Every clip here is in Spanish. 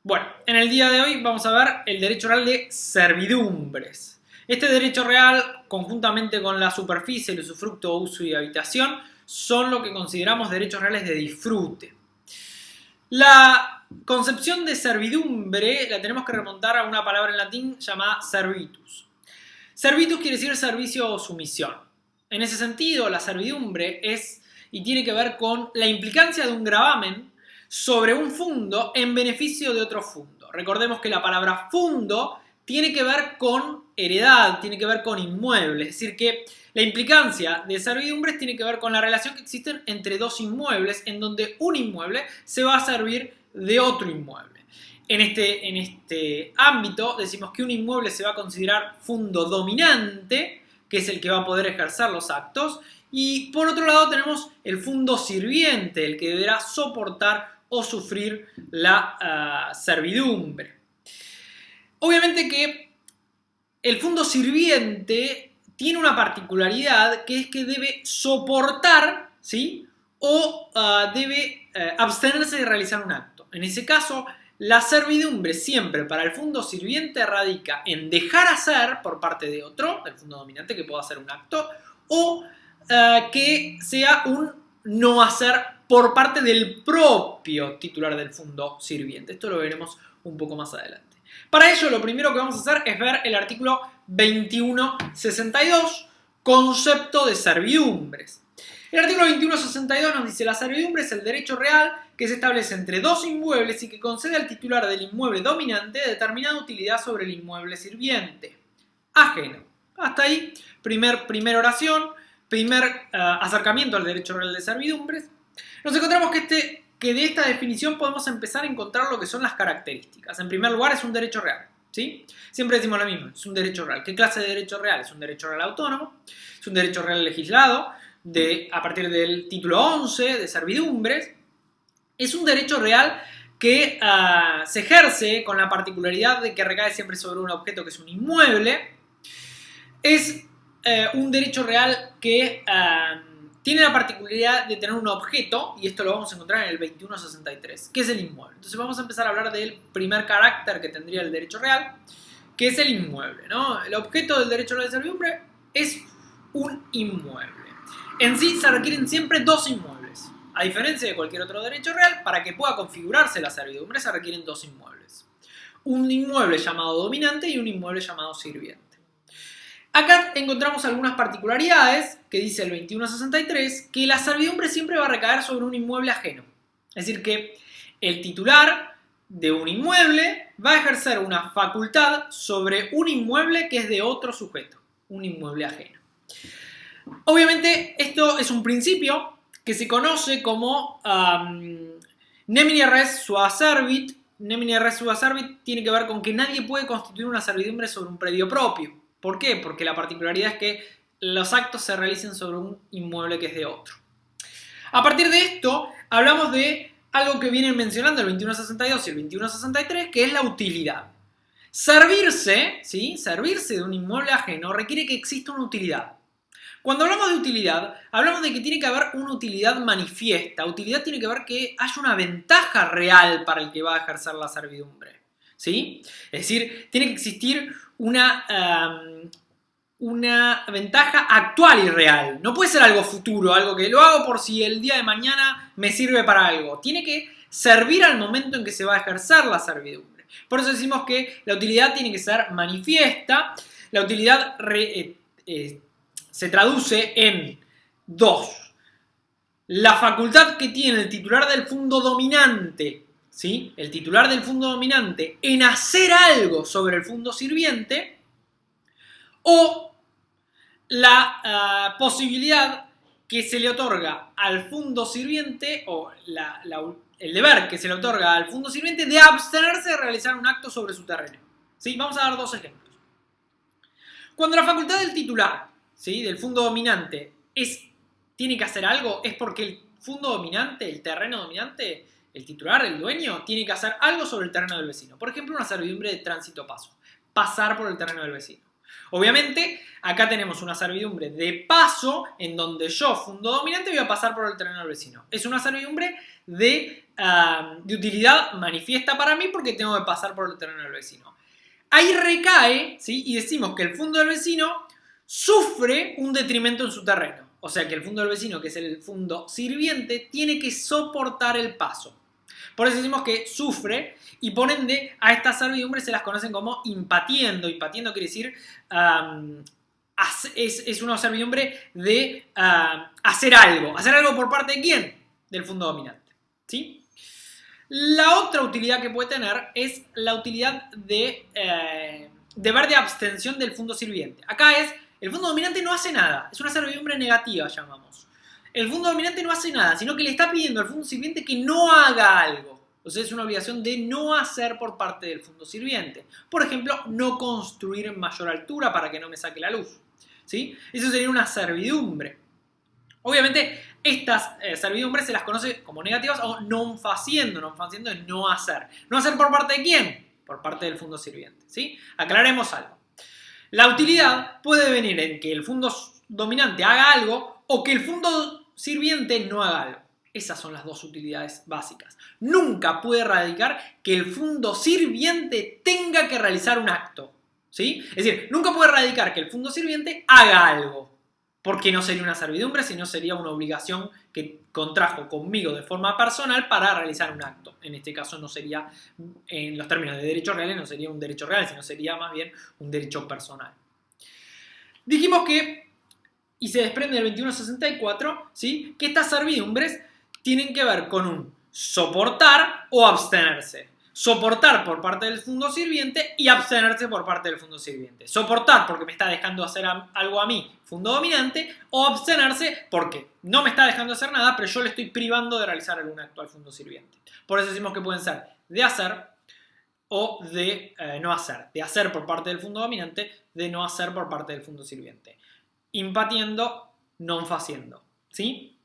Bueno, en el día de hoy vamos a ver el derecho real de servidumbres. Este derecho real, conjuntamente con la superficie, el usufructo, uso y habitación, son lo que consideramos derechos reales de disfrute. La concepción de servidumbre la tenemos que remontar a una palabra en latín llamada servitus. Servitus quiere decir servicio o sumisión. En ese sentido, la servidumbre es y tiene que ver con la implicancia de un gravamen sobre un fundo en beneficio de otro fundo. Recordemos que la palabra fundo tiene que ver con heredad, tiene que ver con inmuebles, es decir que la implicancia de servidumbres tiene que ver con la relación que existe entre dos inmuebles, en donde un inmueble se va a servir de otro inmueble. En este ámbito decimos que un inmueble se va a considerar fundo dominante, que es el que va a poder ejercer los actos, y por otro lado tenemos el fundo sirviente, el que deberá soportar o sufrir la servidumbre. Obviamente que el fundo sirviente tiene una particularidad, que es que debe soportar, ¿sí?, o debe abstenerse de realizar un acto. En ese caso, la servidumbre siempre para el fundo sirviente radica en dejar hacer por parte de otro, del fundo dominante, que pueda hacer un acto, o que sea un no hacer por parte del propio titular del fundo sirviente. Esto lo veremos un poco más adelante. Para ello, lo primero que vamos a hacer es ver el artículo 2162, concepto de servidumbres. El artículo 2162 nos dice: la servidumbre es el derecho real que se establece entre dos inmuebles y que concede al titular del inmueble dominante determinada utilidad sobre el inmueble sirviente ajeno. Hasta ahí, primera oración, primer acercamiento al derecho real de servidumbres. Nos encontramos que de esta definición podemos empezar a encontrar lo que son las características. En primer lugar, es un derecho real, ¿sí? Siempre decimos lo mismo, es un derecho real. ¿Qué clase de derecho real? Es un derecho real autónomo, es un derecho real legislado a partir del título 11 de servidumbres. Es un derecho real que se ejerce con la particularidad de que recae siempre sobre un objeto que es un inmueble. Es un derecho real que tiene la particularidad de tener un objeto, y esto lo vamos a encontrar en el 2163, que es el inmueble. Entonces vamos a empezar a hablar del primer carácter que tendría el derecho real, que es el inmueble, ¿no? El objeto del derecho real de servidumbre es un inmueble. En sí se requieren siempre dos inmuebles. A diferencia de cualquier otro derecho real, para que pueda configurarse la servidumbre se requieren dos inmuebles. Un inmueble llamado dominante y un inmueble llamado sirviente. Acá encontramos algunas particularidades que dice el 2163, que la servidumbre siempre va a recaer sobre un inmueble ajeno. Es decir, que el titular de un inmueble va a ejercer una facultad sobre un inmueble que es de otro sujeto, un inmueble ajeno. Obviamente esto es un principio que se conoce como nemine res sua servit. Nemine res sua servit tiene que ver con que nadie puede constituir una servidumbre sobre un predio propio. ¿Por qué? Porque la particularidad es que los actos se realicen sobre un inmueble que es de otro. A partir de esto, hablamos de algo que vienen mencionando el 2162 y el 2163, que es la utilidad. Servirse, ¿sí?, servirse de un inmueble ajeno requiere que exista una utilidad. Cuando hablamos de utilidad, hablamos de que tiene que haber una utilidad manifiesta. Utilidad tiene que ver que haya una ventaja real para el que va a ejercer la servidumbre, ¿sí? Es decir, tiene que existir una ventaja actual y real. No puede ser algo futuro, algo que lo hago por si el día de mañana me sirve para algo. Tiene que servir al momento en que se va a ejercer la servidumbre. Por eso decimos que la utilidad tiene que ser manifiesta. La utilidad se traduce en dos: la facultad que tiene el titular del fundo dominante, ¿sí?, el titular del fundo dominante, en hacer algo sobre el fundo sirviente, o la posibilidad que se le otorga al fundo sirviente, o el deber que se le otorga al fundo sirviente de abstenerse de realizar un acto sobre su terreno, ¿sí? Vamos a dar dos ejemplos. Cuando la facultad del titular, ¿sí?, del fundo dominante tiene que hacer algo, es porque el fundo dominante, el terreno dominante, el titular, el dueño, tiene que hacer algo sobre el terreno del vecino. Por ejemplo, una servidumbre de tránsito-paso, pasar por el terreno del vecino. Obviamente, acá tenemos una servidumbre de paso en donde yo, fundo dominante, voy a pasar por el terreno del vecino. Es una servidumbre de de utilidad manifiesta para mí porque tengo que pasar por el terreno del vecino. Ahí recae, ¿sí? Y decimos que el fondo del vecino sufre un detrimento en su terreno. O sea que el fondo del vecino, que es el fondo sirviente, tiene que soportar el paso. Por eso decimos que sufre y por ende a estas servidumbres se las conocen como impatiendo. Impatiendo quiere decir es una servidumbre de hacer algo. ¿Hacer algo por parte de quién? Del fondo dominante. ¿Sí? La otra utilidad que puede tener es la utilidad de deber de abstención del fondo sirviente. Acá es, el fondo dominante no hace nada. Es una servidumbre negativa, llamamos. El fondo dominante no hace nada, sino que le está pidiendo al fondo sirviente que no haga algo. O sea, es una obligación de no hacer por parte del fondo sirviente. Por ejemplo, no construir en mayor altura para que no me saque la luz. ¿Sí? Eso sería una servidumbre. Obviamente, estas servidumbres se las conoce como negativas o non faciendo. Non faciendo es no hacer. ¿No hacer por parte de quién? Por parte del fondo sirviente. ¿Sí? Aclaremos algo. La utilidad puede venir en que el fondo dominante haga algo o que el fondo sirviente no haga algo. Esas son las dos utilidades básicas. Nunca puede radicar que el fondo sirviente tenga que realizar un acto. ¿Sí? Es decir, nunca puede radicar que el fondo sirviente haga algo. Porque no sería una servidumbre, sino sería una obligación que contrajo conmigo de forma personal para realizar un acto. En este caso no sería, en los términos de derechos reales, no sería un derecho real, sino sería más bien un derecho personal. Dijimos que, y se desprende del 2164, ¿sí? Que estas servidumbres tienen que ver con un soportar o abstenerse. Soportar por parte del fondo sirviente y abstenerse por parte del fondo sirviente. Soportar porque me está dejando hacer algo a mí, fondo dominante, o abstenerse porque no me está dejando hacer nada, pero yo le estoy privando de realizar algún acto al fondo sirviente. Por eso decimos que pueden ser de hacer o de no hacer. De hacer por parte del fondo dominante, de no hacer por parte del fondo sirviente. Impatiendo, non faciendo. ¿Sí?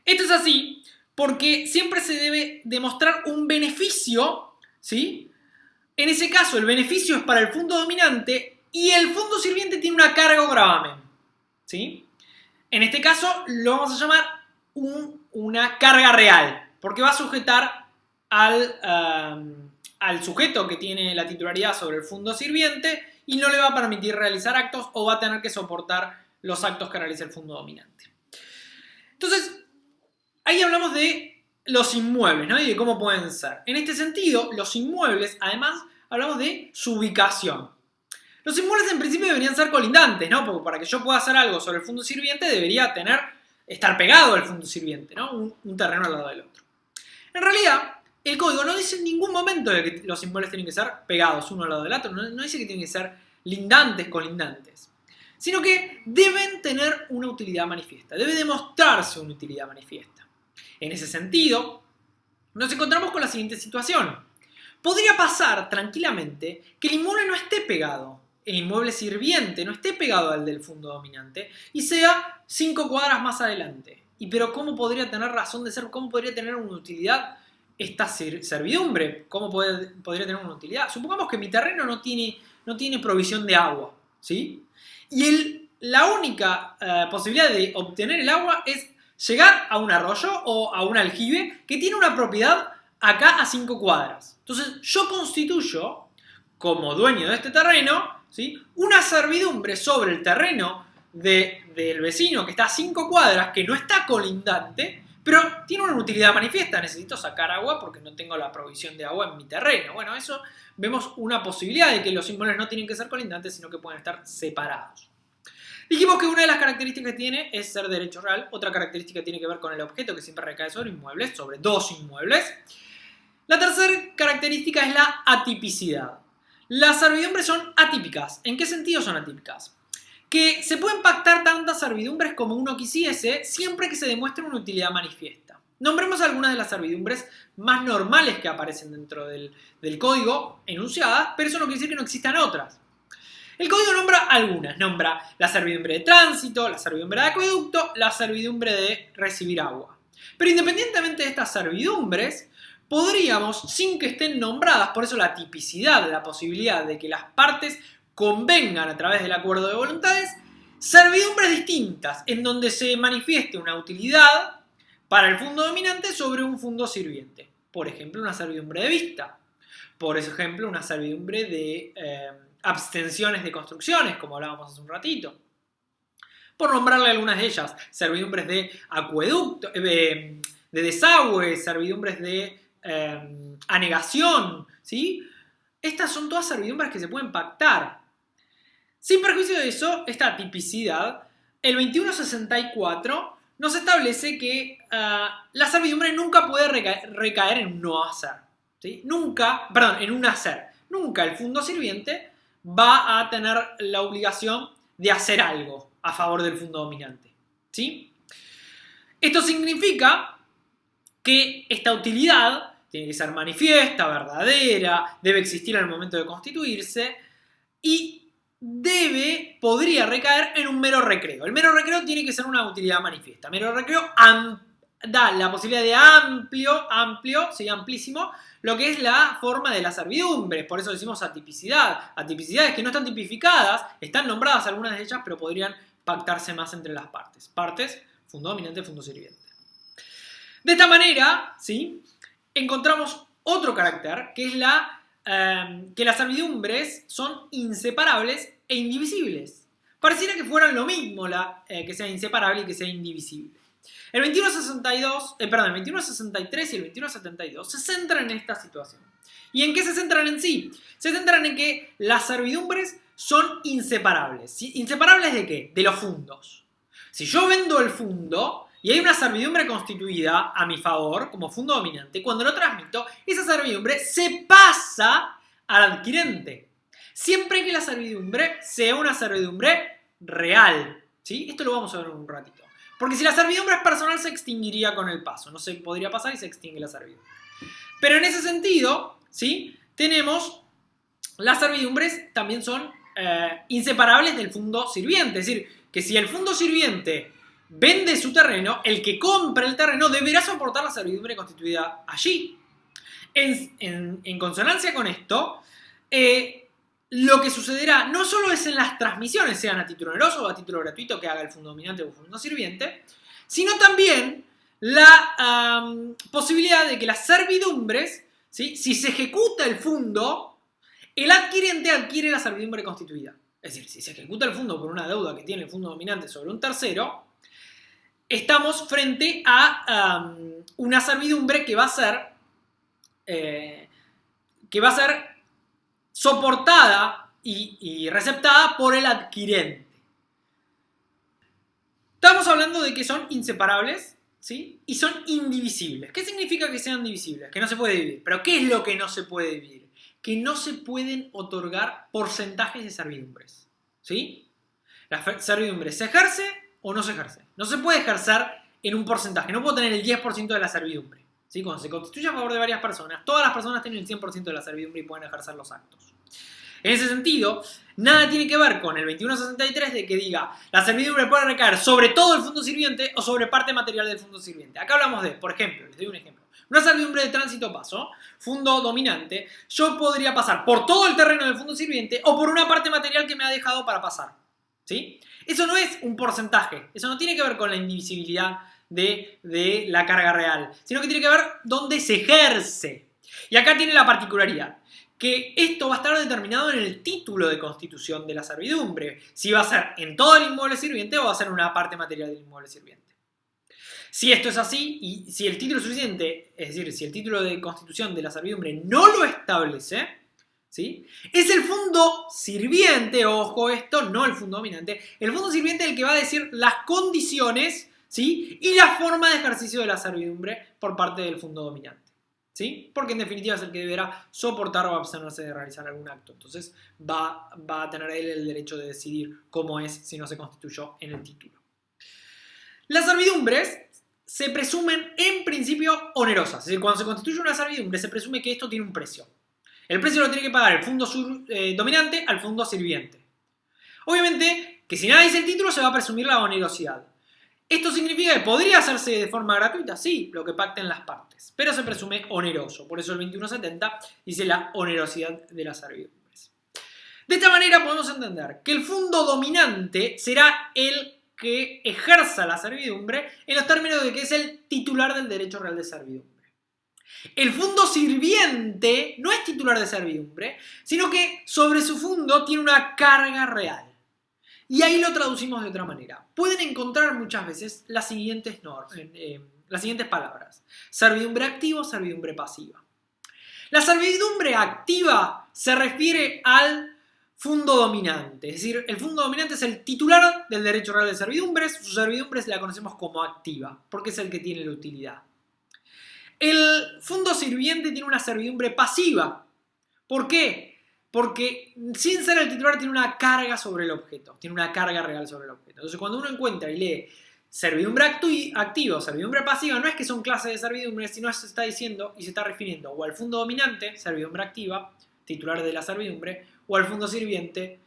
Esto es así porque siempre se debe demostrar un beneficio, ¿sí? En ese caso, el beneficio es para el fondo dominante y el fondo sirviente tiene una carga o gravamen, ¿sí? En este caso, lo vamos a llamar una carga real, porque va a sujetar al sujeto que tiene la titularidad sobre el fondo sirviente y no le va a permitir realizar actos o va a tener que soportar los actos que realiza el fondo dominante. Entonces, ahí hablamos de los inmuebles, ¿no? Y de cómo pueden ser. En este sentido, los inmuebles, además, hablamos de su ubicación. Los inmuebles en principio deberían ser colindantes, ¿no? Porque para que yo pueda hacer algo sobre el fondo sirviente debería estar pegado al fondo sirviente, ¿no? Un terreno al lado del otro. En realidad, el código no dice en ningún momento de que los inmuebles tienen que ser pegados uno al lado del otro. No dice que tienen que ser lindantes, colindantes. Sino que deben tener una utilidad manifiesta. Debe demostrarse una utilidad manifiesta. En ese sentido, nos encontramos con la siguiente situación. Podría pasar tranquilamente que el inmueble no esté pegado, el inmueble sirviente no esté pegado al del fondo dominante y sea 5 cuadras más adelante. Pero ¿cómo podría tener razón de ser? ¿Cómo podría tener una utilidad esta servidumbre? ¿Cómo podría tener una utilidad? Supongamos que mi terreno no tiene provisión de agua, ¿sí? Y la única posibilidad de obtener el agua es llegar a un arroyo o a un aljibe que tiene una propiedad acá a 5 cuadras. Entonces yo constituyo, como dueño de este terreno, ¿sí? Una servidumbre sobre el terreno del vecino que está a 5 cuadras, que no está colindante, pero tiene una utilidad manifiesta. Necesito sacar agua porque no tengo la provisión de agua en mi terreno. Bueno, eso vemos una posibilidad de que los inmuebles no tienen que ser colindantes, sino que pueden estar separados. Dijimos que una de las características que tiene es ser derecho real. Otra característica tiene que ver con el objeto que siempre recae sobre inmuebles, sobre dos inmuebles. La tercera característica es la atipicidad. Las servidumbres son atípicas. ¿En qué sentido son atípicas? Que se pueden pactar tantas servidumbres como uno quisiese siempre que se demuestre una utilidad manifiesta. Nombremos algunas de las servidumbres más normales que aparecen dentro del código enunciadas, pero eso no quiere decir que no existan otras. El código nombra algunas. Nombra la servidumbre de tránsito, la servidumbre de acueducto, la servidumbre de recibir agua. Pero independientemente de estas servidumbres, podríamos, sin que estén nombradas, por eso la tipicidad, la posibilidad de que las partes convengan a través del acuerdo de voluntades, servidumbres distintas, en donde se manifieste una utilidad para el fondo dominante sobre un fondo sirviente. Por ejemplo, una servidumbre de vista. Por ejemplo, una servidumbre de abstenciones de construcciones, como hablábamos hace un ratito. Por nombrarle algunas de ellas, servidumbres de acueducto, de desagüe, servidumbres de anegación, ¿sí? Estas son todas servidumbres que se pueden pactar. Sin perjuicio de eso, esta tipicidad, el 2164 nos establece que la servidumbre nunca puede recaer en un no hacer, ¿sí? En un hacer. Nunca el fondo sirviente va a tener la obligación de hacer algo a favor del fondo dominante, ¿sí? Esto significa que esta utilidad tiene que ser manifiesta, verdadera, debe existir al momento de constituirse y podría recaer en un mero recreo. El mero recreo tiene que ser una utilidad manifiesta. Mero recreo da la posibilidad de amplísimo, lo que es la forma de la servidumbre. Por eso decimos atipicidad. Atipicidades que no están tipificadas, están nombradas algunas de ellas, pero podrían pactarse más entre las partes. Partes, fondo dominante, fondo sirviente. De esta manera, ¿sí?, encontramos otro carácter, que es que las servidumbres son inseparables e indivisibles. Pareciera que fueran lo mismo que sea inseparable y que sea indivisible. El 2163 y el 2172 se centran en esta situación. ¿Y en qué se centran en sí? Se centran en que las servidumbres son inseparables. ¿Inseparables de qué? De los fundos. Si yo vendo el fundo y hay una servidumbre constituida a mi favor como fondo dominante, cuando lo transmito, esa servidumbre se pasa al adquirente. Siempre que la servidumbre sea una servidumbre real, ¿sí? Esto lo vamos a ver en un ratito. Porque si la servidumbre es personal, se extinguiría con el paso. No se podría pasar y se extingue la servidumbre. Pero en ese sentido, ¿sí?, tenemos las servidumbres también son inseparables del fondo sirviente. Es decir, que si el fondo sirviente vende su terreno, el que compra el terreno deberá soportar la servidumbre constituida allí. En consonancia con esto, lo que sucederá no solo es en las transmisiones, sean a título oneroso o a título gratuito que haga el fondo dominante o el fondo sirviente, sino también la posibilidad de que las servidumbres, ¿sí?, si se ejecuta el fondo, el adquirente adquiere la servidumbre constituida. Es decir, si se ejecuta el fondo por una deuda que tiene el fondo dominante sobre un tercero, estamos frente a una servidumbre que va a ser soportada y receptada por el adquirente. Estamos hablando de que son inseparables, ¿sí?, y son indivisibles. ¿Qué significa que sean divisibles? Que no se puede dividir. ¿Pero qué es lo que no se puede dividir? Que no se pueden otorgar porcentajes de servidumbres, ¿sí? La servidumbre se ejerce o no se ejerce. No se puede ejercer en un porcentaje. No puedo tener el 10% de la servidumbre, ¿sí? Cuando se constituye a favor de varias personas, todas las personas tienen el 100% de la servidumbre y pueden ejercer los actos. En ese sentido, nada tiene que ver con el 2163 de que diga la servidumbre puede recaer sobre todo el fondo sirviente o sobre parte material del fondo sirviente. Acá hablamos de, por ejemplo, les doy un ejemplo. Una servidumbre de tránsito paso, fondo dominante, yo podría pasar por todo el terreno del fondo sirviente o por una parte material que me ha dejado para pasar, ¿sí? Eso no es un porcentaje, eso no tiene que ver con la indivisibilidad de la carga real, sino que tiene que ver dónde se ejerce. Y acá tiene la particularidad, que esto va a estar determinado en el título de constitución de la servidumbre, si va a ser en todo el inmueble sirviente o va a ser en una parte material del inmueble sirviente. Si esto es así, y si el título suficiente, es decir, si el título de constitución de la servidumbre no lo establece, ¿sí?, es el fondo sirviente, ojo esto, no el fondo dominante, el fondo sirviente es el que va a decir las condiciones, ¿sí?, y la forma de ejercicio de la servidumbre por parte del fondo dominante, ¿sí?, porque en definitiva es el que deberá soportar o abstenerse de realizar algún acto. Entonces va a tener él el derecho de decidir cómo es si no se constituyó en el título. Las servidumbres se presumen en principio onerosas. Es decir, cuando se constituye una servidumbre se presume que esto tiene un precio. El precio lo tiene que pagar el fondo dominante al fondo sirviente. Obviamente que si nada dice el título se va a presumir la onerosidad. ¿Esto significa que podría hacerse de forma gratuita? Sí, lo que pacten las partes. Pero se presume oneroso. Por eso el 2170 dice la onerosidad de las servidumbres. De esta manera podemos entender que el fondo dominante será el que ejerza la servidumbre en los términos de que es el titular del derecho real de servidumbre. El fundo sirviente no es titular de servidumbre, sino que sobre su fundo tiene una carga real. Y ahí lo traducimos de otra manera. Pueden encontrar muchas veces las siguientes palabras. Servidumbre activa o servidumbre pasiva. La servidumbre activa se refiere al fundo dominante. Es decir, el fundo dominante es el titular del derecho real de servidumbres. Su servidumbre la conocemos como activa, porque es el que tiene la utilidad. El fundo sirviente tiene una servidumbre pasiva. ¿Por qué? Porque sin ser el titular tiene una carga sobre el objeto, tiene una carga real sobre el objeto. Entonces cuando uno encuentra y lee servidumbre activa o servidumbre pasiva, no es que son clases de servidumbre, sino se está diciendo y se está refiriendo o al fundo dominante, servidumbre activa, titular de la servidumbre, o al fundo sirviente,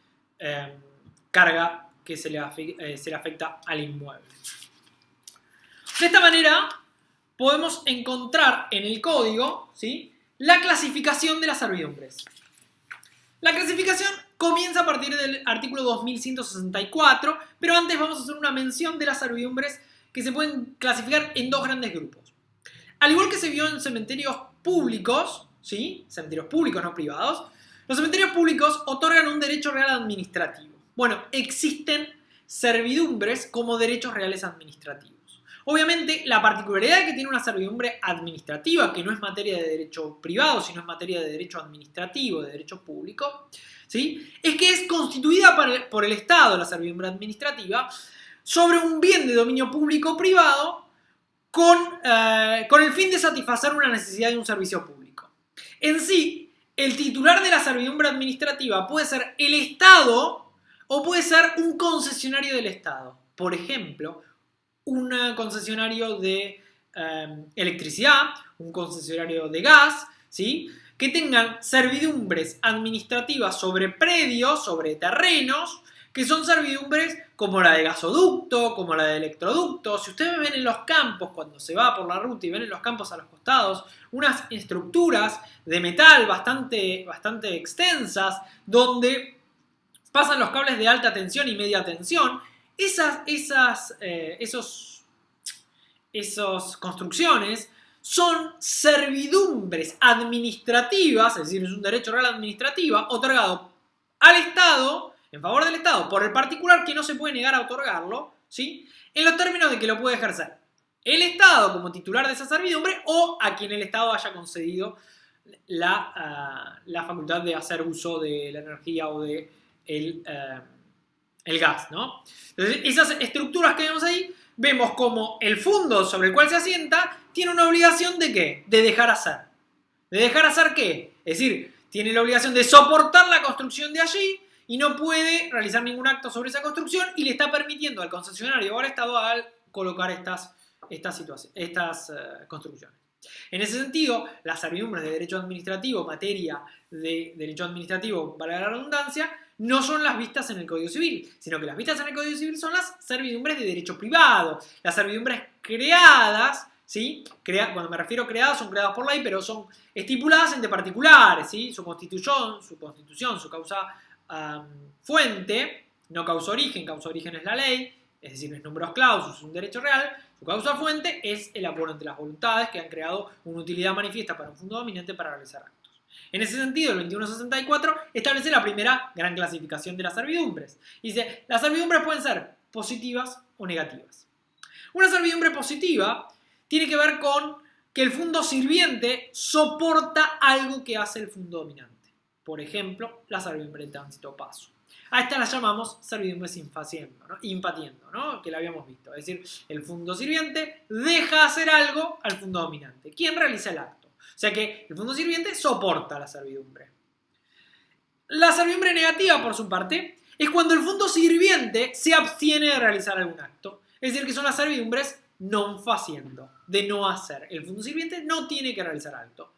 carga que se le afecta al inmueble. De esta manera podemos encontrar en el código, ¿sí?, la clasificación de las servidumbres. La clasificación comienza a partir del artículo 2164, pero antes vamos a hacer una mención de las servidumbres que se pueden clasificar en dos grandes grupos. Al igual que se vio en cementerios públicos, ¿sí?, cementerios públicos no privados, los cementerios públicos otorgan un derecho real administrativo. Bueno, existen servidumbres como derechos reales administrativos. Obviamente, la particularidad que tiene una servidumbre administrativa, que no es materia de derecho privado, sino es materia de derecho administrativo, de derecho público, ¿sí?, es que es constituida por el Estado, la servidumbre administrativa, sobre un bien de dominio público o privado con el fin de satisfacer una necesidad de un servicio público. En sí, el titular de la servidumbre administrativa puede ser el Estado o puede ser un concesionario del Estado. Por ejemplo, un concesionario de electricidad, un concesionario de gas, ¿sí?, que tengan servidumbres administrativas sobre predios, sobre terrenos, que son servidumbres como la de gasoducto, como la de electroducto. Si ustedes ven en los campos, cuando se va por la ruta y ven en los campos a los costados, unas estructuras de metal bastante extensas, donde pasan los cables de alta tensión y media tensión. Esas construcciones son servidumbres administrativas, es decir, es un derecho real administrativo otorgado al Estado, en favor del Estado, por el particular que no se puede negar a otorgarlo, ¿sí?, en los términos de que lo puede ejercer el Estado como titular de esa servidumbre o a quien el Estado haya concedido la facultad de hacer uso de la energía o de el gas, ¿no? Entonces, esas estructuras que vemos ahí, vemos como el fondo sobre el cual se asienta tiene una obligación de ¿qué? De dejar hacer. ¿De dejar hacer qué? Es decir, tiene la obligación de soportar la construcción de allí y no puede realizar ningún acto sobre esa construcción y le está permitiendo al concesionario o al Estado al colocar estas construcciones. En ese sentido, las servidumbres de derecho administrativo, materia de derecho administrativo, para la redundancia, no son las vistas en el Código Civil, sino que las vistas en el Código Civil son las servidumbres de derecho privado, las servidumbres creadas, ¿sí? Cuando me refiero a creadas, son creadas por ley, pero son estipuladas entre particulares, ¿sí? Su constitución, su causa fuente, no causa origen es la ley, es decir, no es numerus clausus, es un derecho real. Su causa fuente es el acuerdo entre las voluntades que han creado una utilidad manifiesta para un fondo dominante para realizar actos. En ese sentido, el 2164 establece la primera gran clasificación de las servidumbres. Dice, las servidumbres pueden ser positivas o negativas. Una servidumbre positiva tiene que ver con que el fondo sirviente soporta algo que hace el fondo dominante. Por ejemplo, la servidumbre de tránsito o paso. A esta la llamamos servidumbres impatiendo, ¿no? Que la habíamos visto. Es decir, el fondo sirviente deja hacer algo al fondo dominante. ¿Quién realiza el acto? O sea que el fondo sirviente soporta la servidumbre. La servidumbre negativa, por su parte, es cuando el fondo sirviente se abstiene de realizar algún acto. Es decir, que son las servidumbres non faciendo, de no hacer. El fondo sirviente no tiene que realizar acto.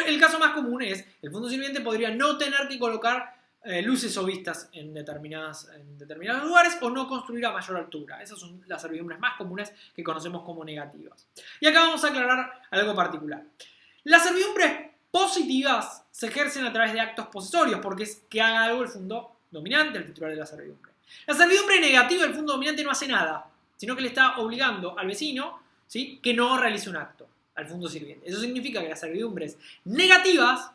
El caso más común es, el fondo sirviente podría no tener que colocar luces o vistas en determinados lugares o no construir a mayor altura. Esas son las servidumbres más comunes que conocemos como negativas. Y acá vamos a aclarar algo particular. Las servidumbres positivas se ejercen a través de actos posesorios porque es que haga algo el fondo dominante, el titular de la servidumbre. La servidumbre negativa del fondo dominante no hace nada, sino que le está obligando al vecino, ¿sí?, que no realice un acto al fondo sirviente. Eso significa que las servidumbres negativas,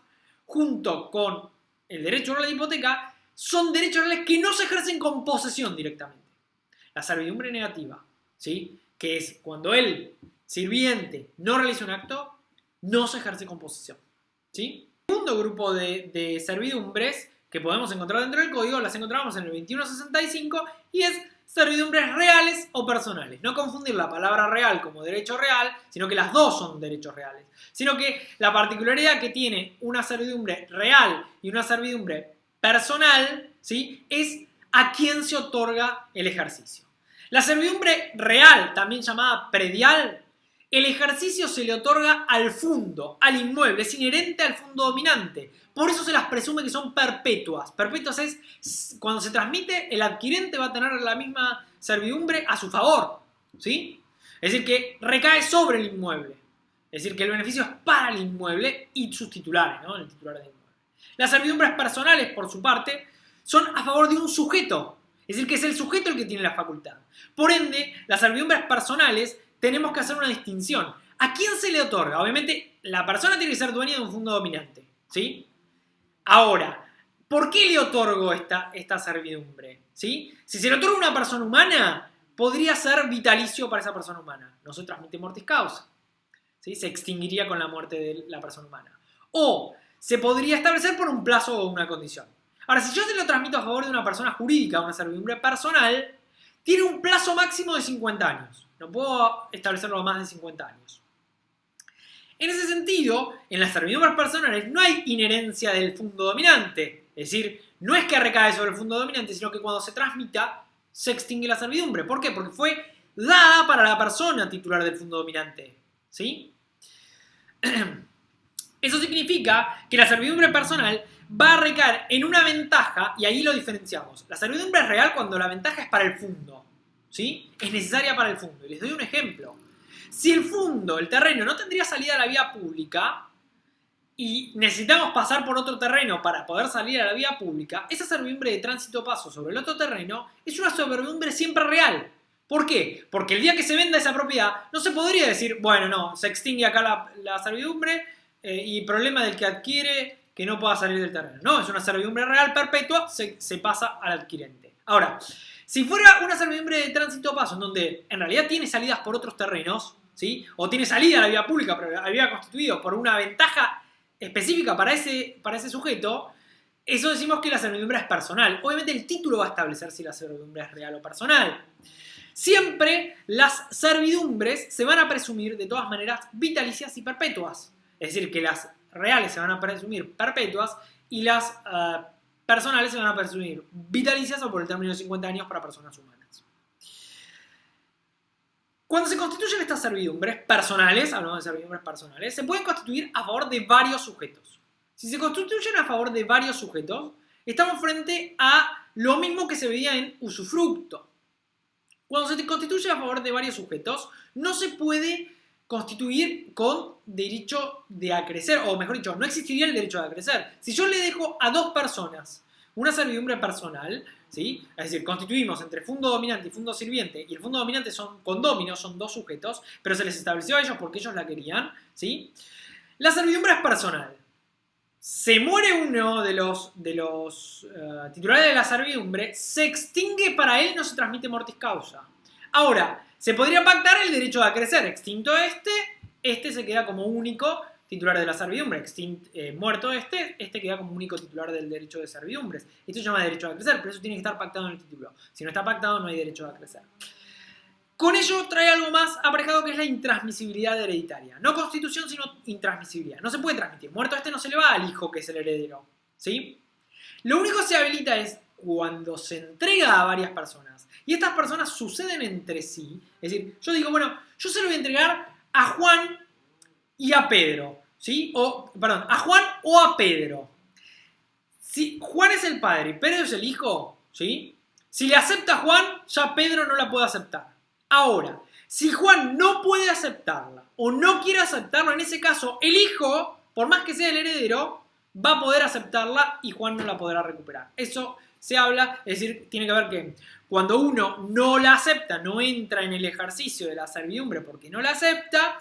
junto con el derecho real de hipoteca, son derechos reales que no se ejercen con posesión directamente. La servidumbre negativa, ¿sí?, que es cuando el sirviente no realiza un acto, no se ejerce con posesión, ¿sí? El segundo grupo de servidumbres que podemos encontrar dentro del código las encontramos en el 2165 y es servidumbres reales o personales. No confundir la palabra real como derecho real, sino que las dos son derechos reales. Sino que la particularidad que tiene una servidumbre real y una servidumbre personal, ¿sí?, es a quién se otorga el ejercicio. La servidumbre real, también llamada predial, el ejercicio se le otorga al fundo, al inmueble, es inherente al fondo dominante. Por eso se las presume que son perpetuas. Perpetuas es cuando se transmite, el adquirente va a tener la misma servidumbre a su favor, ¿sí? Es decir, que recae sobre el inmueble. Es decir, que el beneficio es para el inmueble y sus titulares, ¿no? El titular del inmueble. Las servidumbres personales, por su parte, son a favor de un sujeto. Es decir, que es el sujeto el que tiene la facultad. Por ende, las servidumbres personales tenemos que hacer una distinción. ¿A quién se le otorga? Obviamente, la persona tiene que ser dueña de un fondo dominante, ¿sí? Ahora, ¿por qué le otorgo esta servidumbre? ¿Sí? Si se le otorga a una persona humana, podría ser vitalicio para esa persona humana. No se transmite mortis causa, ¿sí? Se extinguiría con la muerte de la persona humana. O se podría establecer por un plazo o una condición. Ahora, si yo se lo transmito a favor de una persona jurídica, una servidumbre personal, tiene un plazo máximo de 50 años. No puedo establecerlo a más de 50 años. En ese sentido, en las servidumbres personales no hay inherencia del fondo dominante. Es decir, no es que recae sobre el fondo dominante, sino que cuando se transmita, se extingue la servidumbre. ¿Por qué? Porque fue dada para la persona titular del fondo dominante, ¿sí? Eso significa que la servidumbre personal va a recaer en una ventaja, y ahí lo diferenciamos. La servidumbre es real cuando la ventaja es para el fondo, ¿sí? Es necesaria para el fondo. Y les doy un ejemplo. Si el fondo, el terreno, no tendría salida a la vía pública y necesitamos pasar por otro terreno para poder salir a la vía pública, esa servidumbre de tránsito paso sobre el otro terreno es una servidumbre siempre real. ¿Por qué? Porque el día que se venda esa propiedad no se podría decir, bueno, no, se extingue acá la servidumbre y problema del que adquiere que no pueda salir del terreno. No, es una servidumbre real perpetua, se pasa al adquirente. Ahora, si fuera una servidumbre de tránsito paso en donde en realidad tiene salidas por otros terrenos, ¿sí?, o tiene salida a la vía pública, pero había constituido por una ventaja específica para ese sujeto, eso decimos que la servidumbre es personal. Obviamente el título va a establecer si la servidumbre es real o personal. Siempre las servidumbres se van a presumir de todas maneras vitalicias y perpetuas. Es decir, que las reales se van a presumir perpetuas y las personales se van a presumir vitalicias o por el término de 50 años para personas humanas. Cuando se constituyen estas servidumbres personales, hablamos de servidumbres personales, se pueden constituir a favor de varios sujetos. Si se constituyen a favor de varios sujetos, estamos frente a lo mismo que se veía en usufructo. Cuando se constituye a favor de varios sujetos, no se puede constituir con derecho de acrecer, o mejor dicho, no existiría el derecho de acrecer. Si yo le dejo a dos personas una servidumbre personal, ¿sí?, es decir, constituimos entre fondo dominante y fondo sirviente, y el fondo dominante son condóminos, son dos sujetos, pero se les estableció a ellos porque ellos la querían, ¿sí? La servidumbre es personal. Se muere uno de los titulares de la servidumbre, se extingue para él, no se transmite mortis causa. Ahora, se podría pactar el derecho de acrecer. Extinto este se queda como único titular de la servidumbre. Muerto este queda como único titular del derecho de servidumbres. Esto se llama derecho de acrecer, pero eso tiene que estar pactado en el título. Si no está pactado, no hay derecho de acrecer. Con ello trae algo más aparejado, que es la intransmisibilidad hereditaria. No constitución, sino intransmisibilidad. No se puede transmitir. Muerto este no se le va al hijo, que es el heredero, ¿sí? Lo único que se habilita es cuando se entrega a varias personas y estas personas suceden entre sí. Es decir, yo digo, bueno, yo se lo voy a entregar a Juan y a Pedro, ¿sí? A Juan o a Pedro. Si Juan es el padre y Pedro es el hijo, ¿sí? Si le acepta a Juan, ya Pedro no la puede aceptar. Ahora, si Juan no puede aceptarla o no quiere aceptarla, en ese caso, el hijo, por más que sea el heredero, va a poder aceptarla y Juan no la podrá recuperar. Eso se habla, es decir, tiene que ver que cuando uno no la acepta, no entra en el ejercicio de la servidumbre porque no la acepta,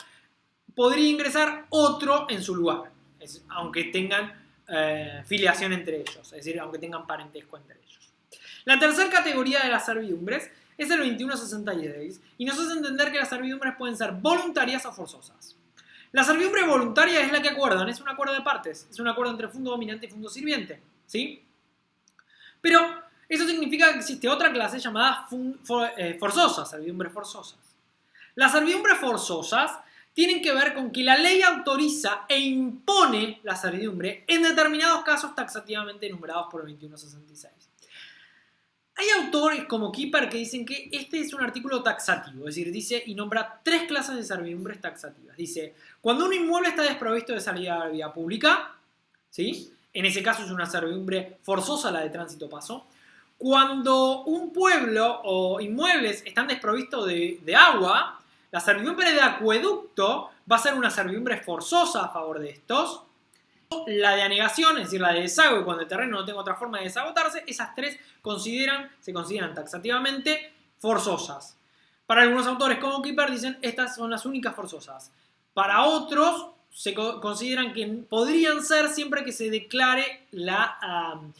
podría ingresar otro en su lugar, aunque tengan filiación entre ellos, es decir, aunque tengan parentesco entre ellos. La tercera categoría de las servidumbres es el 2166 y nos hace entender que las servidumbres pueden ser voluntarias o forzosas. La servidumbre voluntaria es la que acuerdan, es un acuerdo de partes, es un acuerdo entre fondo dominante y fondo sirviente, ¿sí? Pero eso significa que existe otra clase llamada forzosas, servidumbres forzosas. Las servidumbres forzosas tienen que ver con que la ley autoriza e impone la servidumbre en determinados casos taxativamente enumerados por el 2166. Hay autores como Kipper que dicen que este es un artículo taxativo, es decir, dice y nombra 3 clases de servidumbres taxativas. Dice, cuando un inmueble está desprovisto de salida a la vía pública, ¿sí? En ese caso es una servidumbre forzosa la de tránsito paso. Cuando un pueblo o inmuebles están desprovistos de agua, la servidumbre de acueducto va a ser una servidumbre forzosa a favor de estos. La de anegación, es decir, la de desagüe, cuando el terreno no tenga otra forma de desagotarse, esas 3 se consideran taxativamente forzosas. Para algunos autores como Kipper dicen estas son las únicas forzosas. Para otros se consideran que podrían ser siempre que se declare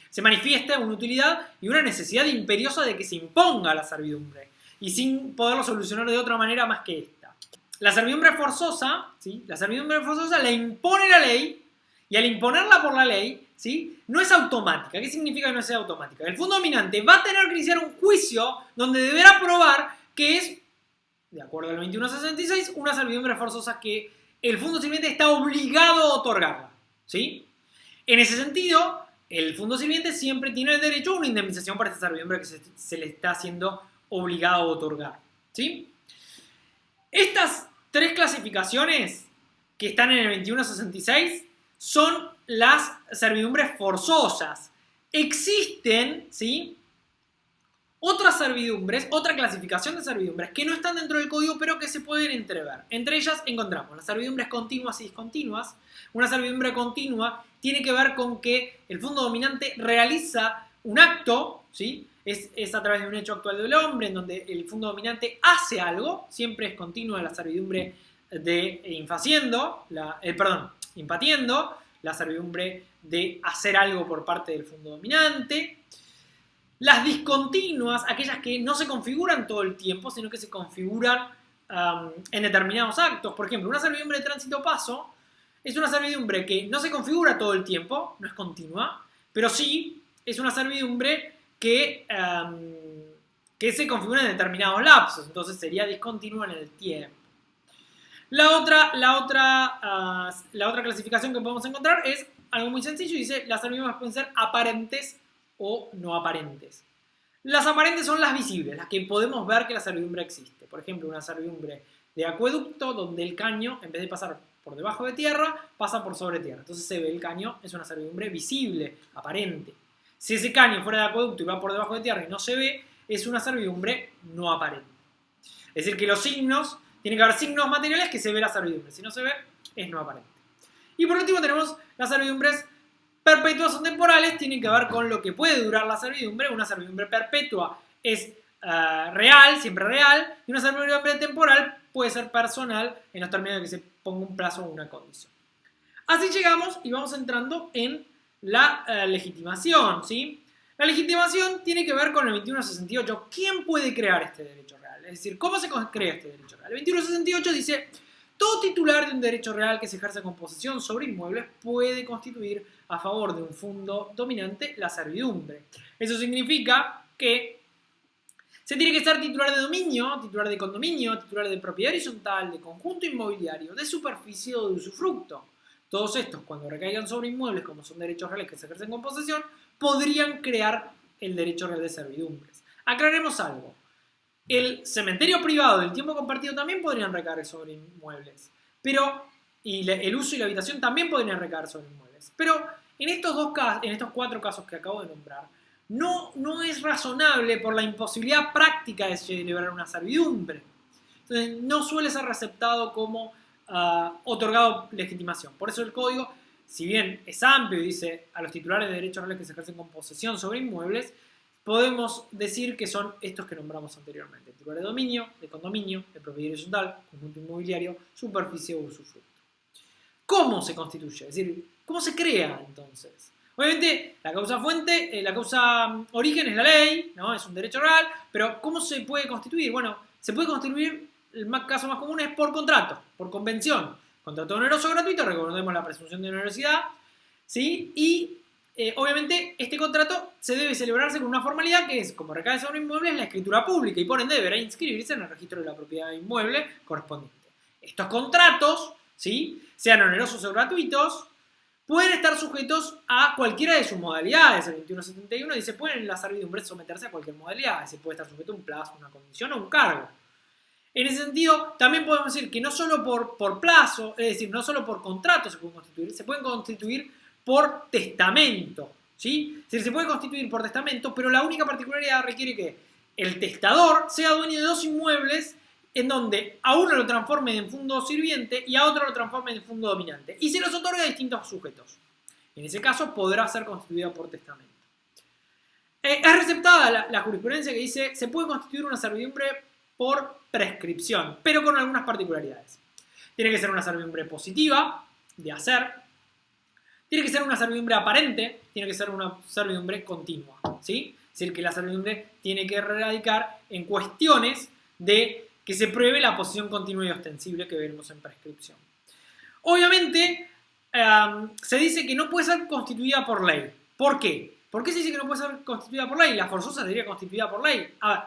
se manifieste una utilidad y una necesidad imperiosa de que se imponga la servidumbre y sin poderlo solucionar de otra manera más que esta. La servidumbre forzosa, ¿sí? La servidumbre forzosa la impone la ley y al imponerla por la ley, ¿sí? No es automática. ¿Qué significa que no sea automática? El fondo dominante va a tener que iniciar un juicio donde deberá probar que es, de acuerdo al 2166, una servidumbre forzosa que el fondo sirviente está obligado a otorgarla, ¿sí? En ese sentido, el fondo sirviente siempre tiene el derecho a una indemnización para esta servidumbre que se le está siendo obligado a otorgar, ¿sí? Estas 3 clasificaciones que están en el 2166 son las servidumbres forzosas. Existen, ¿sí?, otras servidumbres, otra clasificación de servidumbres que no están dentro del código pero que se pueden entrever. Entre ellas encontramos las servidumbres continuas y discontinuas. Una servidumbre continua tiene que ver con que el fondo dominante realiza un acto, ¿sí? Es a través de un hecho actual del hombre en donde el fondo dominante hace algo. Siempre es continua la servidumbre de impatiendo, la servidumbre de hacer algo por parte del fondo dominante. Las discontinuas, aquellas que no se configuran todo el tiempo, sino que se configuran en determinados actos. Por ejemplo, una servidumbre de tránsito paso es una servidumbre que no se configura todo el tiempo, no es continua, pero sí es una servidumbre que se configura en determinados lapsos, entonces sería discontinua en el tiempo. La otra clasificación que podemos encontrar es algo muy sencillo, dice las servidumbres pueden ser aparentes o no aparentes. Las aparentes son las visibles, las que podemos ver que la servidumbre existe. Por ejemplo, una servidumbre de acueducto donde el caño, en vez de pasar por debajo de tierra, pasa por sobre tierra. Entonces se ve el caño, es una servidumbre visible, aparente. Si ese caño fuera de acueducto y va por debajo de tierra y no se ve, es una servidumbre no aparente. Es decir, que los signos, tiene que haber signos materiales que se ve la servidumbre. Si no se ve, es no aparente. Y por último tenemos las servidumbres perpetuas o temporales, tienen que ver con lo que puede durar la servidumbre. Una servidumbre perpetua es real, siempre real, y una servidumbre temporal puede ser personal en los términos de que se ponga un plazo o una condición. Así llegamos y vamos entrando en la legitimación, ¿sí? La legitimación tiene que ver con el 2168. ¿Quién puede crear este derecho real? Es decir, ¿cómo se crea este derecho real? El 2168 dice: todo titular de un derecho real que se ejerce con posesión sobre inmuebles puede constituir a favor de un fondo dominante la servidumbre. Eso significa que se tiene que ser titular de dominio, titular de condominio, titular de propiedad horizontal, de conjunto inmobiliario, de superficie o de usufructo. Todos estos, cuando recaigan sobre inmuebles, como son derechos reales que se ejercen con posesión, podrían crear el derecho real de servidumbres. Aclaremos algo. El cementerio privado del tiempo compartido también podrían recaer sobre inmuebles. El uso y la habitación también podrían recaer sobre inmuebles. Pero en estos 4 casos que acabo de nombrar, no es razonable por la imposibilidad práctica de celebrar una servidumbre. Entonces, no suele ser aceptado como otorgado legitimación. Por eso el código, si bien es amplio y dice a los titulares de derechos reales que se ejercen con posesión sobre inmuebles, podemos decir que son estos que nombramos anteriormente: titular de dominio, de condominio, de propiedad horizontal, conjunto inmobiliario, superficie o usufructo. ¿Cómo se constituye? Es decir, ¿cómo se crea entonces? Obviamente, la causa fuente, la causa origen es la ley, ¿no? Es un derecho real, pero ¿cómo se puede constituir? Bueno, se puede constituir, caso más común es por contrato, por convención. Contrato oneroso o gratuito, recordemos la presunción de onerosidad, ¿sí? Y obviamente este contrato se debe celebrarse con una formalidad que es, como recae sobre un inmueble, es la escritura pública y por ende deberá inscribirse en el registro de la propiedad inmueble correspondiente. Estos contratos, ¿sí?, sean onerosos o gratuitos, pueden estar sujetos a cualquiera de sus modalidades. El 2171 dice: pueden las servidumbres someterse a cualquier modalidad. Se puede estar sujeto a un plazo, una condición o un cargo. En ese sentido, también podemos decir que no solo por plazo, es decir, no solo por contrato se pueden constituir por testamento, ¿sí? Es decir, se puede constituir por testamento, pero la única particularidad requiere que el testador sea dueño de dos inmuebles en donde a uno lo transforme en fondo sirviente y a otro lo transforme en fondo dominante, y se los otorga a distintos sujetos. En ese caso podrá ser constituida por testamento. Es receptada la jurisprudencia que dice: se puede constituir una servidumbre por prescripción, pero con algunas particularidades. Tiene que ser una servidumbre positiva, de hacer. Tiene que ser una servidumbre aparente, tiene que ser una servidumbre continua, ¿sí? Es decir, que la servidumbre tiene que radicar en cuestiones de que se pruebe la posición continua y ostensible que veremos en prescripción. Obviamente, se dice que no puede ser constituida por ley. ¿Por qué? ¿Por qué se dice que no puede ser constituida por ley? La forzosa sería constituida por ley. A ver,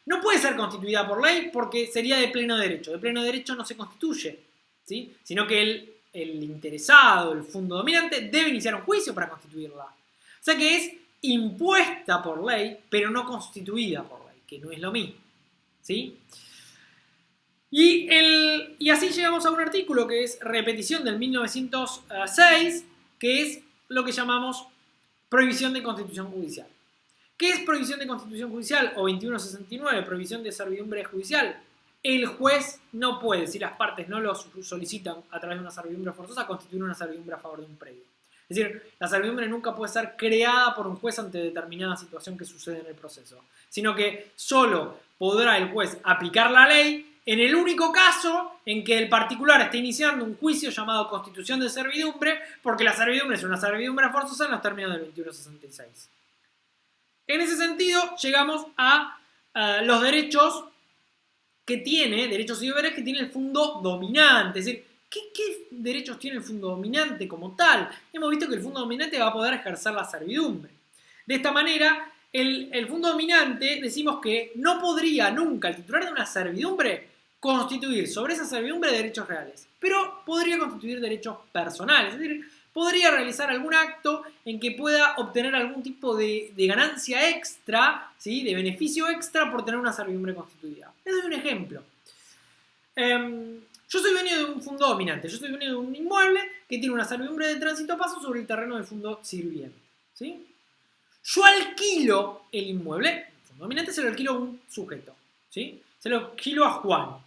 no puede ser constituida por ley porque sería de pleno derecho. De pleno derecho no se constituye, ¿sí? Sino que el interesado, el fondo dominante, debe iniciar un juicio para constituirla. O sea que es impuesta por ley, pero no constituida por ley, que no es lo mismo, ¿sí? Y así llegamos a un artículo que es repetición del 1906, que es lo que llamamos prohibición de constitución judicial. ¿Qué es prohibición de constitución judicial? O 2169, prohibición de servidumbre judicial. El juez no puede, si las partes no lo solicitan a través de una servidumbre forzosa, constituir una servidumbre a favor de un predio. Es decir, la servidumbre nunca puede ser creada por un juez ante determinada situación que sucede en el proceso, sino que solo podrá el juez aplicar la ley en el único caso en que el particular esté iniciando un juicio llamado constitución de servidumbre, porque la servidumbre es una servidumbre forzosa en los términos del 2166. En ese sentido, llegamos a los derechos que tiene, derechos y deberes que tiene el fondo dominante. Es decir, ¿qué derechos tiene el fondo dominante como tal? Hemos visto que el fondo dominante va a poder ejercer la servidumbre. De esta manera, el fondo dominante, decimos que no podría nunca el titular de una servidumbre constituir sobre esa servidumbre derechos reales, pero podría constituir derechos personales. Es decir, podría realizar algún acto en que pueda obtener algún tipo de ganancia extra, ¿sí?, de beneficio extra por tener una servidumbre constituida. Les doy un ejemplo. Yo soy dueño de un fondo dominante, yo soy dueño de un inmueble que tiene una servidumbre de tránsito a paso sobre el terreno del fondo sirviente, ¿sí? Yo alquilo el inmueble, el fondo dominante se lo alquilo a un sujeto, ¿sí? Se lo alquilo a Juan.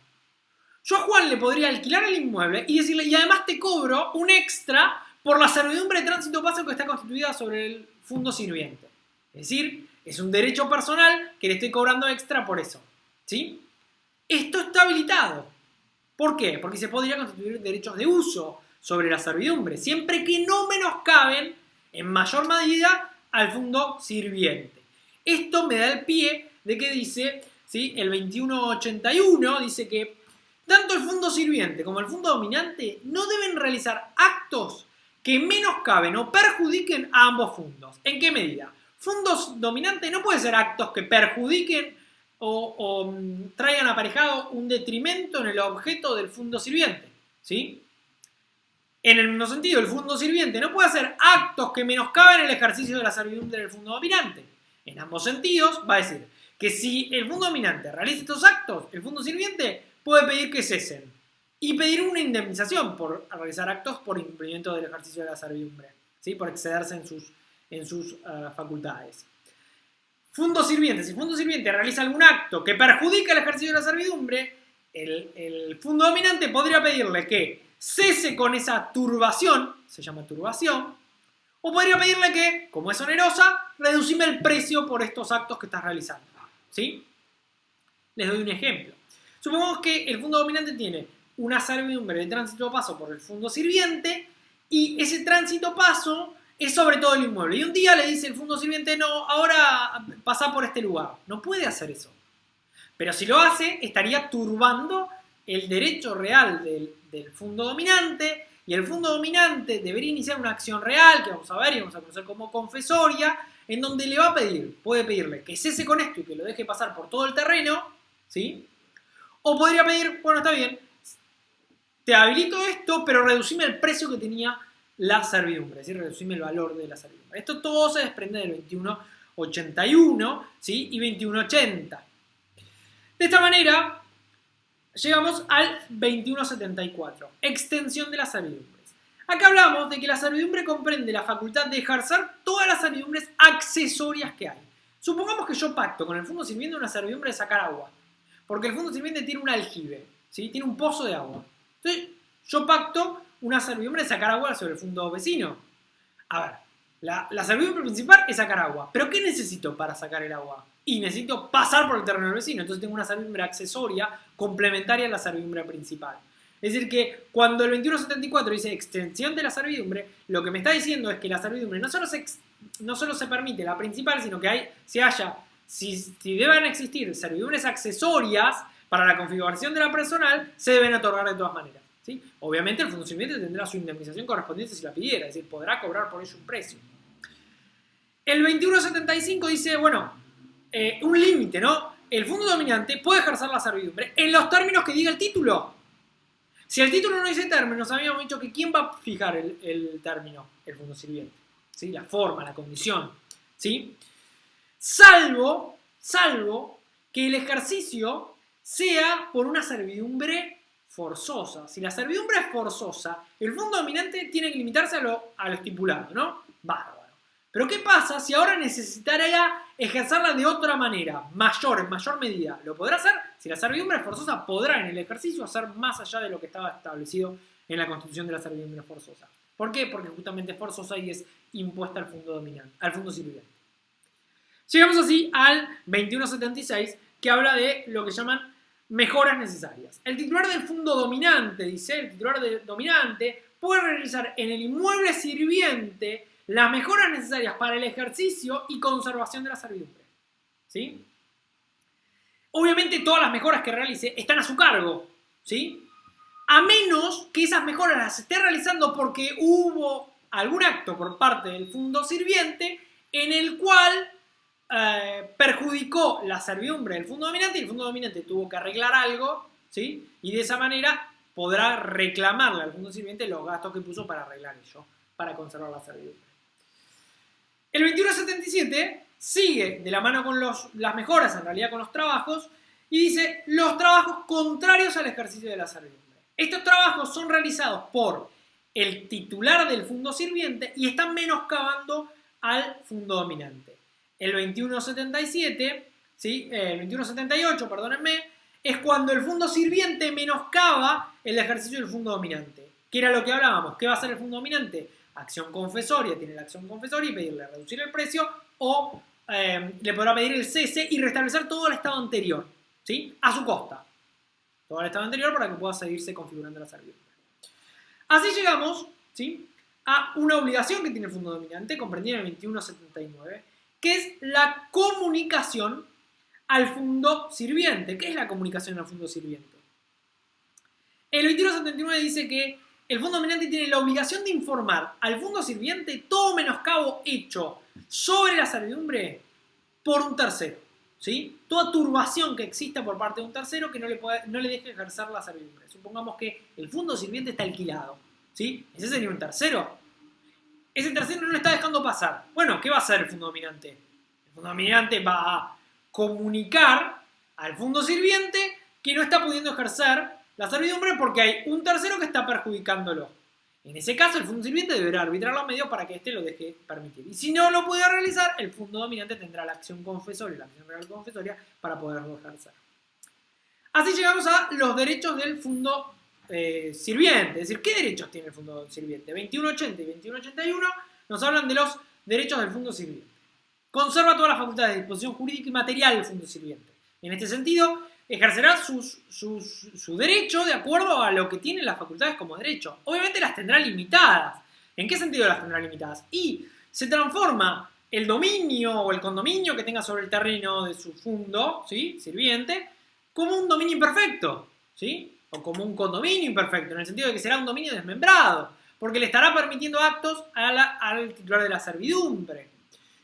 Yo a Juan le podría alquilar el inmueble y decirle: y además te cobro un extra por la servidumbre de tránsito paso que está constituida sobre el fondo sirviente. Es decir, es un derecho personal que le estoy cobrando extra por eso, ¿sí? Esto está habilitado. ¿Por qué? Porque se podría constituir derechos de uso sobre la servidumbre, siempre que no menoscaben en mayor medida al fondo sirviente. Esto me da el pie de que dice, ¿sí?, el 2181 dice que tanto el fondo sirviente como el fondo dominante no deben realizar actos que menoscaben o perjudiquen a ambos fondos. ¿En qué medida? Fondos dominante no puede ser actos que perjudiquen o traigan aparejado un detrimento en el objeto del fondo sirviente, ¿sí? En el mismo sentido, el fondo sirviente no puede hacer actos que menoscaben el ejercicio de la servidumbre del fondo dominante. En ambos sentidos, va a decir que si el fondo dominante realiza estos actos, el fondo sirviente puede pedir que cesen y pedir una indemnización por realizar actos por incumplimiento del ejercicio de la servidumbre, ¿sí?, por excederse en sus facultades. Fondo sirviente. Si el fondo sirviente realiza algún acto que perjudica el ejercicio de la servidumbre, el fondo dominante podría pedirle que cese con esa turbación, se llama turbación, O podría pedirle que, como es onerosa, reducime el precio por estos actos que estás realizando. ¿Sí? Les doy un ejemplo. Supongamos que el fondo dominante tiene una servidumbre de tránsito paso por el fondo sirviente y ese tránsito paso es sobre todo el inmueble. Y un día le dice el fondo sirviente, no, ahora pasa por este lugar. No puede hacer eso. Pero si lo hace, estaría turbando el derecho real del fondo dominante, y el fondo dominante debería iniciar una acción real, que vamos a ver y vamos a conocer como confesoria, en donde le va a pedir, puede pedirle que cese con esto y que lo deje pasar por todo el terreno, ¿sí? O podría pedir, bueno, está bien, te habilito esto, pero reducime el precio que tenía la servidumbre, es decir, reducime el valor de la servidumbre. Esto todo se desprende del 2181, ¿sí? Y 2180. De esta manera, llegamos al 2174, extensión de las servidumbres. Acá hablamos de que la servidumbre comprende la facultad de ejercer todas las servidumbres accesorias que hay. Supongamos que yo pacto con el fondo sirviente una servidumbre de sacar agua, porque el fondo sirviente tiene un aljibe, ¿sí? Tiene un pozo de agua. Entonces, yo pacto una servidumbre de sacar agua sobre el fondo vecino. A ver, la servidumbre principal es sacar agua, pero ¿qué necesito para sacar el agua? Y necesito pasar por el terreno del vecino, entonces tengo una servidumbre accesoria complementaria a la servidumbre principal. Es decir que cuando el 2174 dice extensión de la servidumbre, lo que me está diciendo es que la servidumbre no solo se permite la principal, sino que si deben existir servidumbres accesorias para la configuración de la personal, se deben otorgar de todas maneras, ¿sí? Obviamente el fondo sirviente tendrá su indemnización correspondiente si la pidiera, es decir, podrá cobrar por ello un precio. El 2175 dice, bueno, un límite, ¿no? El fondo dominante puede ejercer la servidumbre en los términos que diga el título. Si el título no dice términos, habíamos dicho que ¿quién va a fijar el término? El fondo sirviente, ¿sí? La forma, la condición, ¿sí? Salvo que el ejercicio sea por una servidumbre forzosa. Si la servidumbre es forzosa, el fondo dominante tiene que limitarse a lo estipulado, ¿no? Bárbaro. Pero ¿qué pasa si ahora necesitaría ejercerla de otra manera, en mayor medida? ¿Lo podrá hacer? Si la servidumbre es forzosa, podrá en el ejercicio hacer más allá de lo que estaba establecido en la constitución de la servidumbre forzosa. ¿Por qué? Porque justamente es forzosa y es impuesta al fondo dominante, al fondo sirviente. Llegamos así al 2176, que habla de lo que llaman mejoras necesarias. El titular del fondo dominante, dice, el titular dominante puede realizar en el inmueble sirviente las mejoras necesarias para el ejercicio y conservación de la servidumbre, ¿sí? Obviamente todas las mejoras que realice están a su cargo, ¿sí? A menos que esas mejoras las esté realizando porque hubo algún acto por parte del fondo sirviente en el cual perjudicó la servidumbre del fondo dominante y el fondo dominante tuvo que arreglar algo, ¿sí? Y de esa manera podrá reclamarle al fondo sirviente los gastos que puso para arreglar ello, para conservar la servidumbre. El 2177 sigue de la mano con las mejoras, en realidad con los trabajos, y dice los trabajos contrarios al ejercicio de la servidumbre. Estos trabajos son realizados por el titular del fondo sirviente y están menoscabando al fondo dominante. El 2177, ¿sí? El 2178, perdónenme, es cuando el fondo sirviente menoscaba el ejercicio del fondo dominante. ¿Qué era lo que hablábamos? ¿Qué va a hacer el fondo dominante? Acción confesoria, tiene la acción confesoria y pedirle reducir el precio o le podrá pedir el cese y restablecer todo el estado anterior, ¿sí? A su costa. Todo el estado anterior para que pueda seguirse configurando la servidumbre. Así llegamos, ¿sí? A una obligación que tiene el fondo dominante, comprendida en el 2179, que es la comunicación al fondo sirviente. ¿Qué es la comunicación al fondo sirviente? El 2179 dice que el fondo dominante tiene la obligación de informar al fondo sirviente todo menoscabo hecho sobre la servidumbre por un tercero, ¿sí? Toda turbación que exista por parte de un tercero que no le deje ejercer la servidumbre. Supongamos que el fondo sirviente está alquilado, ¿sí? Ese sería un tercero. Ese tercero no lo está dejando pasar. Bueno, ¿qué va a hacer el fondo dominante? El fondo dominante va a comunicar al fondo sirviente que no está pudiendo ejercer la servidumbre porque hay un tercero que está perjudicándolo. En ese caso, el fondo sirviente deberá arbitrar los medios para que éste lo deje permitir. Y si no lo puede realizar, el fondo dominante tendrá la acción confesoria, la acción real confesoria, para poderlo ejercer. Así llegamos a los derechos del fondo sirviente. Es decir, ¿qué derechos tiene el fondo sirviente? 2180 y 2181 nos hablan de los derechos del fondo sirviente. Conserva todas las facultades de disposición jurídica y material del fondo sirviente. En este sentido, ejercerá su derecho de acuerdo a lo que tienen las facultades como derecho. Obviamente las tendrá limitadas. ¿En qué sentido las tendrá limitadas? Y se transforma el dominio o el condominio que tenga sobre el terreno de su fondo, ¿sí?, sirviente, como un dominio imperfecto, ¿sí?, o como un condominio imperfecto, en el sentido de que será un dominio desmembrado, porque le estará permitiendo actos al titular de la servidumbre,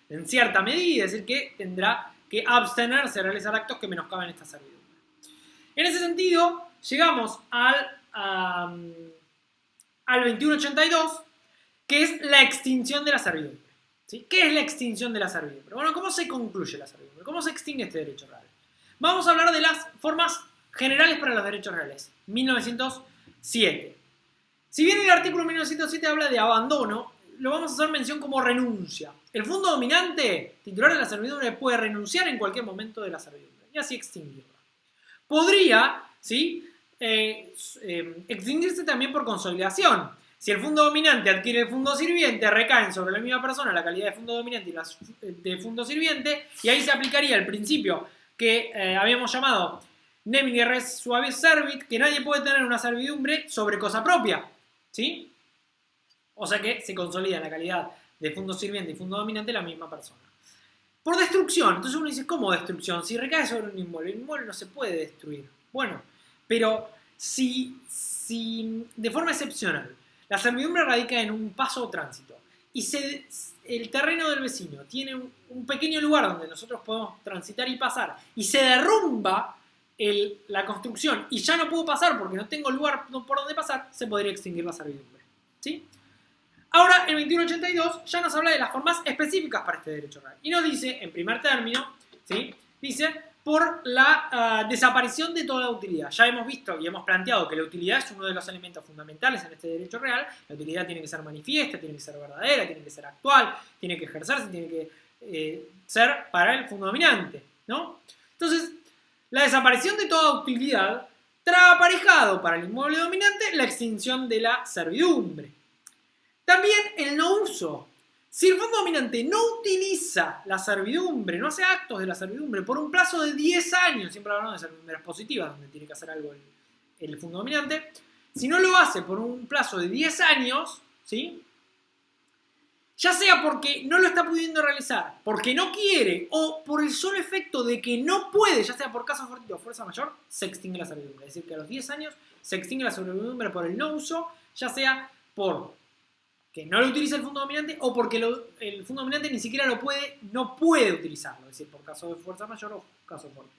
en cierta medida, es decir, que tendrá que abstenerse de realizar actos que menoscaben esta servidumbre. En ese sentido, llegamos al 2182, que es la extinción de la servidumbre. ¿Sí? ¿Qué es la extinción de la servidumbre? Bueno, ¿cómo se concluye la servidumbre? ¿Cómo se extingue este derecho real? Vamos a hablar de las formas generales para los derechos reales. 1907. Si bien el artículo 1907 habla de abandono, lo vamos a hacer mención como renuncia. El fondo dominante, titular de la servidumbre, puede renunciar en cualquier momento de la servidumbre y así extinguirla. Podría, ¿sí?, extinguirse también por consolidación. Si el fondo dominante adquiere el fondo sirviente, recaen sobre la misma persona la calidad de fondo dominante y las de fondo sirviente, y ahí se aplicaría el principio que habíamos llamado nemine res suavis servit, que nadie puede tener una servidumbre sobre cosa propia, ¿sí? O sea que se consolida la calidad de fondo sirviente y fondo dominante la misma persona. Por destrucción, entonces uno dice, ¿cómo destrucción? Si recae sobre un inmueble, el inmueble no se puede destruir. Bueno, pero si de forma excepcional la servidumbre radica en un paso o tránsito y el terreno del vecino tiene un pequeño lugar donde nosotros podemos transitar y pasar y se derrumba la construcción y ya no puedo pasar porque no tengo lugar por donde pasar, se podría extinguir la servidumbre, ¿sí? Ahora, el 2182 ya nos habla de las formas específicas para este derecho real y nos dice, en primer término, ¿sí?, dice, por la desaparición de toda utilidad. Ya hemos visto y hemos planteado que la utilidad es uno de los elementos fundamentales en este derecho real. La utilidad tiene que ser manifiesta, tiene que ser verdadera, tiene que ser actual, tiene que ejercerse, tiene que ser para el fondo dominante, ¿no? Entonces, la desaparición de toda utilidad trae aparejado para el inmueble dominante la extinción de la servidumbre. También el no uso. Si el fondo dominante no utiliza la servidumbre, no hace actos de la servidumbre por un plazo de 10 años, siempre hablamos de servidumbres positivas, donde tiene que hacer algo el fondo dominante, si no lo hace por un plazo de 10 años, ¿sí?, ya sea porque no lo está pudiendo realizar, porque no quiere, o por el solo efecto de que no puede, ya sea por caso fortuito o fuerza mayor, se extingue la servidumbre. Es decir, que a los 10 años se extingue la servidumbre por el no uso, ya sea por que no lo utiliza el fondo dominante o porque el fondo dominante ni siquiera no puede utilizarlo, es decir, por caso de fuerza mayor o caso fortuito.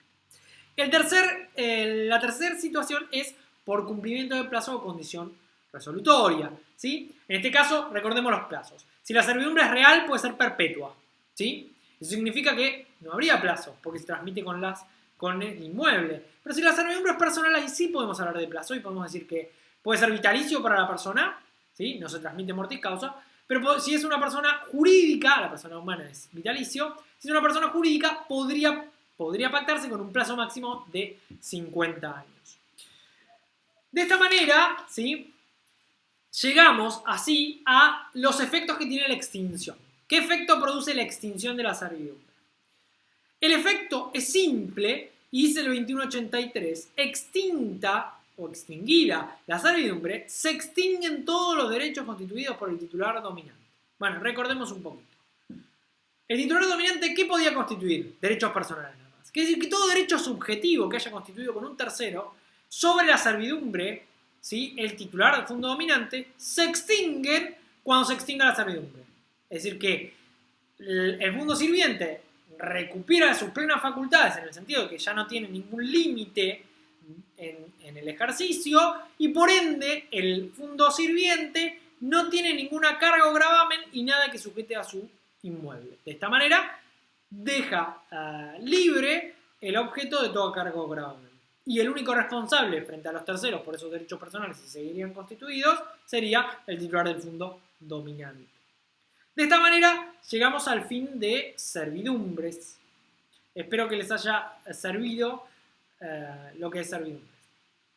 La tercera situación es por cumplimiento de plazo o condición resolutoria, ¿sí? En este caso, recordemos los plazos. Si la servidumbre es real, puede ser perpetua, ¿sí? Eso significa que no habría plazo, porque se transmite con el inmueble. Pero si la servidumbre es personal, ahí sí podemos hablar de plazo y podemos decir que puede ser vitalicio para la persona, ¿sí? No se transmite mortis causa, pero si es una persona jurídica, la persona humana es vitalicio, si es una persona jurídica podría pactarse con un plazo máximo de 50 años. De esta manera, ¿sí?, llegamos así a los efectos que tiene la extinción. ¿Qué efecto produce la extinción de la servidumbre? El efecto es simple y dice el 2183, extinta o extinguida la servidumbre, se extinguen todos los derechos constituidos por el titular dominante. Bueno, recordemos un poquito. El titular dominante, ¿qué podía constituir? Derechos personales nada más. Quiere decir que todo derecho subjetivo que haya constituido con un tercero sobre la servidumbre, ¿sí?, el titular del fondo dominante, se extinguen cuando se extinga la servidumbre. Es decir, que el fondo sirviente recupera sus plenas facultades en el sentido de que ya no tiene ningún límite en el ejercicio y por ende el fondo sirviente no tiene ninguna carga o gravamen y nada que sujete a su inmueble. De esta manera deja libre el objeto de toda carga o gravamen. Y el único responsable frente a los terceros por esos derechos personales, si seguirían constituidos, sería el titular del fondo dominante. De esta manera llegamos al fin de servidumbres. Espero que les haya servido lo que es servidumbre.